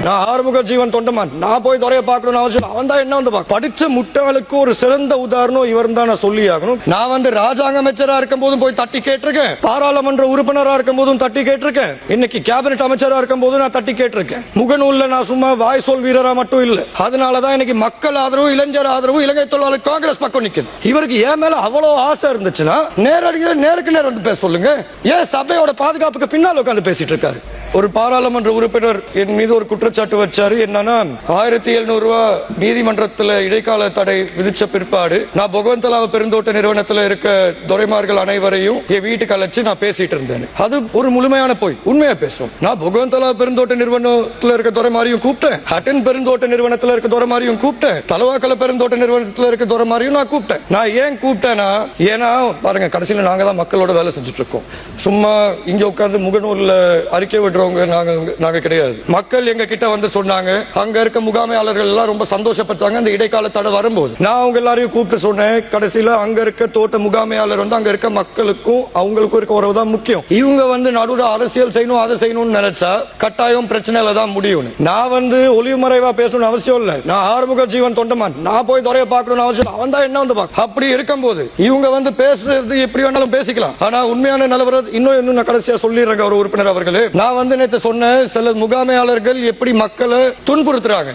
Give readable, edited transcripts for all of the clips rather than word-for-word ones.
நான் ஆறுமுக ஜீவன் தொண்டமான். நான் போய் துறையை பார்க்கணும்னு அவசியம். அவன் தான் என்ன வந்து படிச்ச முட்டாளுக்கு ஒரு சிறந்த உதாரணம் இவர் தான் நான் சொல்லி ஆகணும். நான் வந்து ராஜாங்க அமைச்சரா இருக்கும் போதும் போய் தட்டி கேட்டிருக்கேன், பாராளுமன்ற உறுப்பினரா இருக்கும் போதும் தட்டி கேட்டிருக்கேன், இன்னைக்கு கேபினெட் அமைச்சரா இருக்கும் போதும் நான் தட்டி கேட்டிருக்கேன். முகநூல்ல நான் சும்மா வாய் சொல் வீரரா மட்டும் இல்ல. அதனாலதான் இன்னைக்கு மக்கள் ஆதரவு, இளைஞர் ஆதரவு, இலங்கை தொழிலாளர் காங்கிரஸ் பக்கம் நிக்குது. இவருக்கு ஏன் மேல அவ்வளவு ஆசை இருந்துச்சுன்னா நேருக்கு நேர் வந்து பேச சொல்லுங்க. ஏன் சபையோட பாதுகாப்புக்கு பின்னால் உட்கார்ந்து பேசிட்டு இருக்காரு? ஒரு பாராளுமன்ற உறுப்பினர் என் மீது ஒரு குற்றச்சாட்டு வச்சாரு. என்னன்னா 1700 ரூபாய் நீதிமன்றத்தில் இடைக்கால தடை விதிச்ச பிற்பாடு நான் பகவந்தலாவ பெருந்தோட்ட நிறுவனத்தில் இருக்க துரைமார்கள் அனைவரையும் என் வீட்டுக்கு அழைச்சு நான் பேசிட்டு இருந்தேன். அது ஒரு முழுமையான போய். உண்மையா பேசுவோம். நான் பகவந்தலாவ பெருந்தோட்ட நிறுவனத்தில் இருக்க துரைமாரியும் கூப்பிட்டேன், ஹட்டன் பெருந்தோட்ட நிறுவனத்தில் இருக்க துரைமாரியும் கூப்பிட்டேன், தலவாக்கல பெருந்தோட்ட நிறுவனத்தில் இருக்க துரைமாரியும் நான் கூப்பிட்டேன். நான் ஏன் கூப்பிட்டேன்னா, ஏன்னா பாருங்க, கடைசியில் நாங்க தான் மக்களோட வேலை செஞ்சுட்டு இருக்கோம். சும்மா இங்க உட்கார்ந்து முகநூல்ல அறிக்கை விடுறோம் நாங்க கிடையாது. மக்கள் எங்க கிட்ட வந்து சொன்னாங்க, அங்க இருக்க முகாமையாளர்கள் எல்லாம் ரொம்ப சந்தோஷப்பட்டாங்க அந்த இடைக்கால தடை வரும்போது. நான் அவங்க எல்லாரையும் கூப்பிட்டு சொன்னேன், கடைசியில அங்க இருக்க தோட்ட முகாமையாளர் வந்து அங்க இருக்க மக்களுக்கும் அவங்களுக்கும் இருக்க உறவு தான் முக்கியம். இவங்க வந்து நடுவுல அரசியல் செய்யணும், அதை செய்யணும்னு நினைச்சா கட்டாயம் பிரச்சனையில தான் முடியும். நான் வந்து ஒளிவு மறைவா பேசணும்னு அவசியம் இல்ல. நான் ஆறுமுக ஜீவன் தொண்டமான். நான் போய் துறையை பார்க்கணும்னு அவசியம். அவன் தான் என்ன வந்து அப்படி இருக்கும்போது இவங்க வந்து பேசுறது எப்படி வேணாலும் பேசிக்கலாம். ஆனா உண்மையான நிலவரம் இன்னும் நான் கடைசியா சொல்லிடுறேங்க. ஒரு உறுப்பினர் அவர்களே, நான் வந்து நேற்று சொன்ன சில முகாமையாளர்கள் எப்படி மக்களை துன்புறுத்துறாங்க.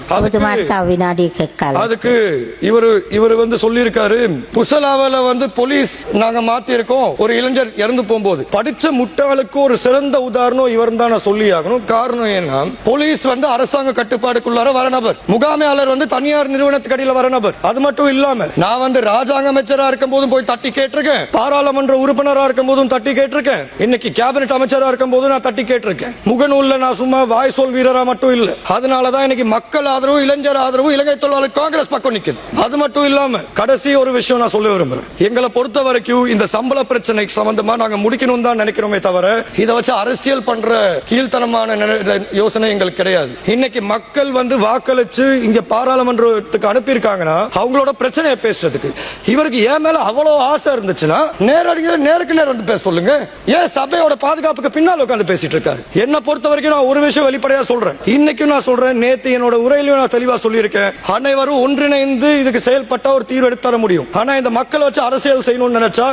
அதுக்கு இவர் வந்து சொல்லியிருக்காரு, புசலாவல வந்து போலீஸ் நாங்க மாத்தி இருக்கோம், ஒரு இளைஞர் இறந்து போகும்போது படிச்ச முட்டாளுக்கு ஒரு சிறந்த உதாரணம் இவர் தான் நான் சொல்லி ஆகணும். காரணம் என்ன, போலீஸ் வந்து அரசாங்க கட்டுப்பாடுக்குள்ளார வர நபர், முகாமையாளர் வந்து தனியார் நிறுவனத்துக்கு அடியில் வர நபர். அது மட்டும் இல்லாம நான் வந்து ராஜாங்க அமைச்சரா இருக்கும் போதும் போய் தட்டி கேட்டிருக்கேன், பாராளுமன்ற உறுப்பினரா இருக்கும் போதும் தட்டி கேட்டிருக்கேன், இன்னைக்கு கேபினெட் அமைச்சரா இருக்கும் போதும் நான் தட்டி கேட்டிருக்கேன். முகநூல்ல நான் சும்மா வாய் சொல் வீரரா மட்டும் இல்ல. அதனாலதான் இன்னைக்கு மக்கள் ஆதரவு, இளைஞர் ஆதரவு, இலங்கை தொழிலாளர் காங்கிரஸ் பக்கம் நிக்குது. அது மட்டும் இல்லாம கடைசி ஒரு விஷயம் நான் சொல்ல விரும்புறேன். எங்களை பொறுத்த வரைக்கும் இந்த சம்பள பிரச்சனைக்கு சம்பந்தமா நாங்க முடிக்கணும் தான் நினைக்கிறோமே தவிர இதை வச்சு அரசியல் பண்ற கீழ்த்தனமான யோசனை எங்களுக்கு கிடையாது. இன்னைக்கு மக்கள் வந்து வாக்களிச்சு இங்க பாராளுமன்றத்துக்கு அனுப்பியிருக்காங்கன்னா அவங்களோட பிரச்சனையை பேசுறதுக்கு. இவருக்கு ஏன் மேல அவ்வளவு ஆசை இருந்துச்சுன்னா நேருக்கு நேர் வந்து பேச சொல்லுங்க. ஏன் சபையோட பாதுகாப்புக்கு பின்னால் உட்கார்ந்து பேசிட்டு இருக்காரு? என்ன பொறுத்த வரைக்கும் நான் ஒரு விஷயம் வெளிப்படையா சொல்றேன், இன்னைக்கும் நான் சொல்றேன், நேத்து என்னோட உரையிலும் நான் தெளிவா சொல்லியிருக்கேன். அனைவரும் ஒன்றிணைந்து இதுக்கு செயல்பட்ட ஒரு தீர்வு எடுத்து தர முடியும். ஆனா இந்த மக்களை வச்சு அரசியல் செய்யணும்னு நினைச்சா